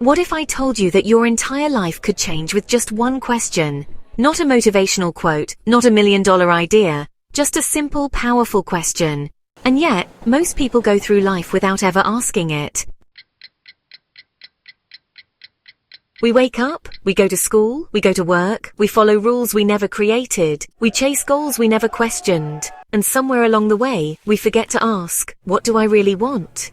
What if I told you that your entire life could change with just one question? Not a motivational quote, not $1 million idea, just a simple, powerful question. And yet, most people go through life without ever asking it. We wake up, we go to school, we go to work, we follow rules we never created, we chase goals we never questioned, and somewhere along the way, we forget to ask, what do I really want?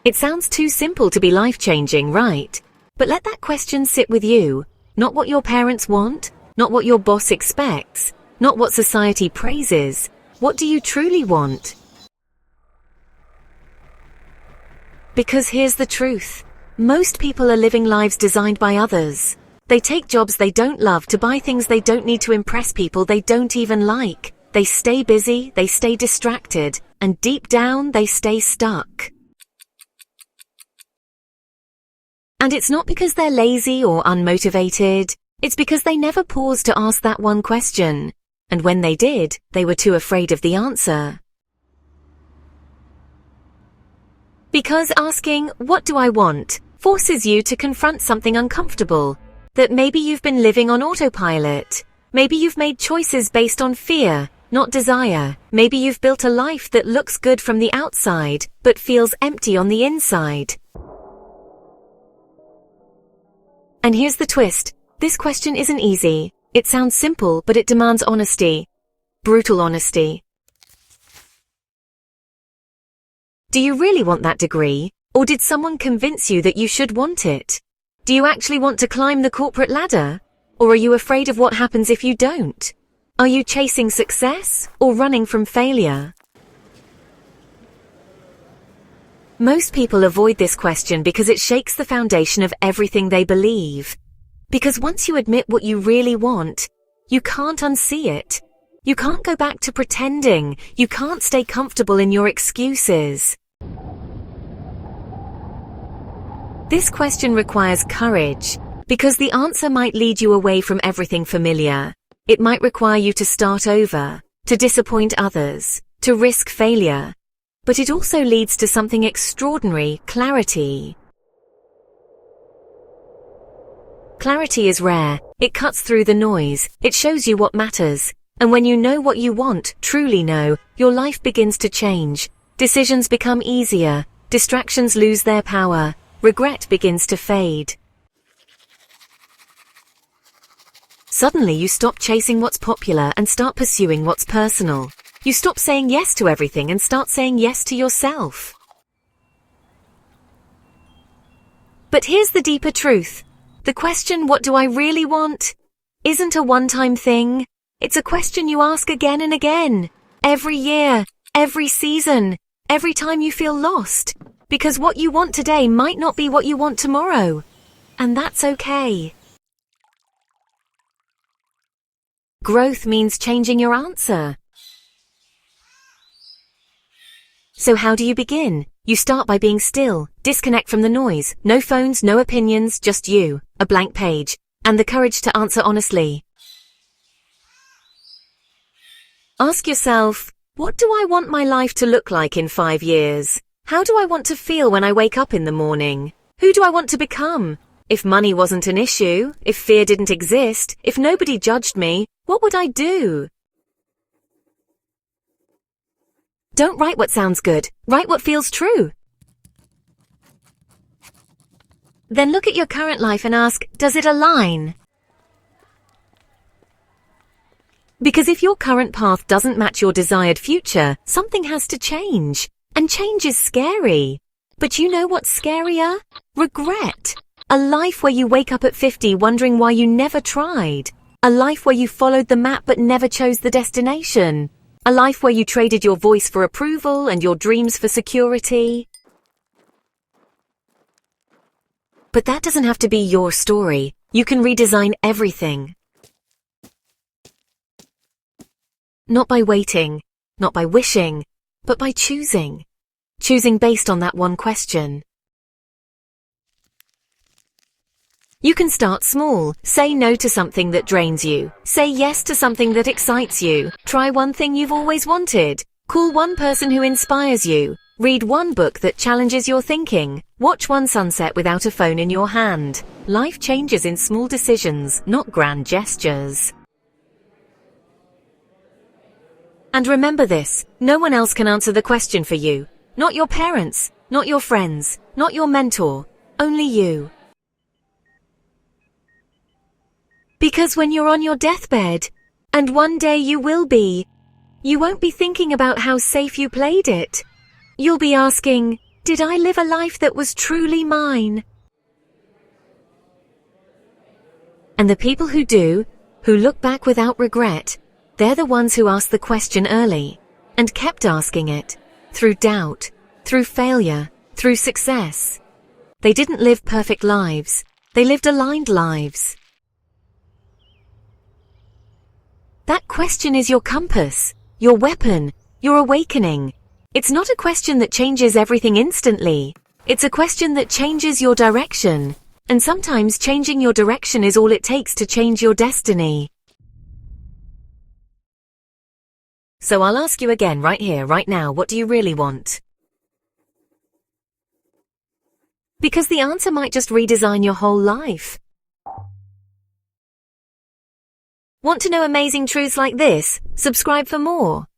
It sounds too simple to be life-changing, right? But let that question sit with you. Not what your parents want, not what your boss expects, not what society praises. What do you truly want? Because here's the truth. Most people are living lives designed by others. They take jobs they don't love to buy things they don't need to impress people they don't even like. They stay busy, they stay distracted, and deep down they stay stuck. And it's not because they're lazy or unmotivated. It's because they never paused to ask that one question. And when they did, they were too afraid of the answer. Because asking, what do I want, forces you to confront something uncomfortable. That maybe you've been living on autopilot. Maybe you've made choices based on fear, not desire. Maybe you've built a life that looks good from the outside, but feels empty on the inside. And here's the twist. This question isn't easy. It sounds simple, but it demands honesty. Brutal honesty. Do you really want that degree? Or did someone convince you that you should want it? Do you actually want to climb the corporate ladder? Or are you afraid of what happens if you don't? Are you chasing success or running from failure? Most people avoid this question because it shakes the foundation of everything they believe. Because once you admit what you really want, you can't unsee it. You can't go back to pretending. You can't stay comfortable in your excuses. This question requires courage, because the answer might lead you away from everything familiar. It might require you to start over, to disappoint others, to risk failure. But it also leads to something extraordinary, clarity. Clarity is rare. It cuts through the noise. It shows you what matters. And when you know what you want, truly know, your life begins to change. Decisions become easier. Distractions lose their power. Regret begins to fade. Suddenly you stop chasing what's popular and start pursuing what's personal. You stop saying yes to everything and start saying yes to yourself. But here's the deeper truth. The question, what do I really want, isn't a one-time thing. It's a question you ask again and again. Every year, every season, every time you feel lost. Because what you want today might not be what you want tomorrow. And that's okay. Growth means changing your answer. So how do you begin? You start by being still, disconnect from the noise, no phones, no opinions, just you, a blank page, and the courage to answer honestly. Ask yourself, what do I want my life to look like in 5 years? How do I want to feel when I wake up in the morning? Who do I want to become? If money wasn't an issue, if fear didn't exist, if nobody judged me, what would I do? Don't write what sounds good. Write what feels true. Then look at your current life and ask, does it align? Because if your current path doesn't match your desired future, something has to change. And change is scary. But you know what's scarier? Regret. A life where you wake up at 50 wondering why you never tried. A life where you followed the map but never chose the destination. A life where you traded your voice for approval and your dreams for security. But that doesn't have to be your story. You can redesign everything. Not by waiting, not by wishing, but by choosing. Choosing based on that one question. You can start small. Say no to something that drains you. Say yes to something that excites you. Try one thing you've always wanted. Call one person who inspires you. Read one book that challenges your thinking. Watch one sunset without a phone in your hand. Life changes in small decisions, not grand gestures. And remember this, no one else can answer the question for you. Not your parents, not your friends, not your mentor, only you. Because when you're on your deathbed, and one day you will be, you won't be thinking about how safe you played it. You'll be asking, did I live a life that was truly mine? And the people who do, who look back without regret, they're the ones who asked the question early, and kept asking it, through doubt, through failure, through success. They didn't live perfect lives, they lived aligned lives. That question is your compass, your weapon, your awakening. It's not a question that changes everything instantly. It's a question that changes your direction. And sometimes changing your direction is all it takes to change your destiny. So I'll ask you again right here, right now, what do you really want? Because the answer might just redesign your whole life. Want to know amazing truths like this? Subscribe for more.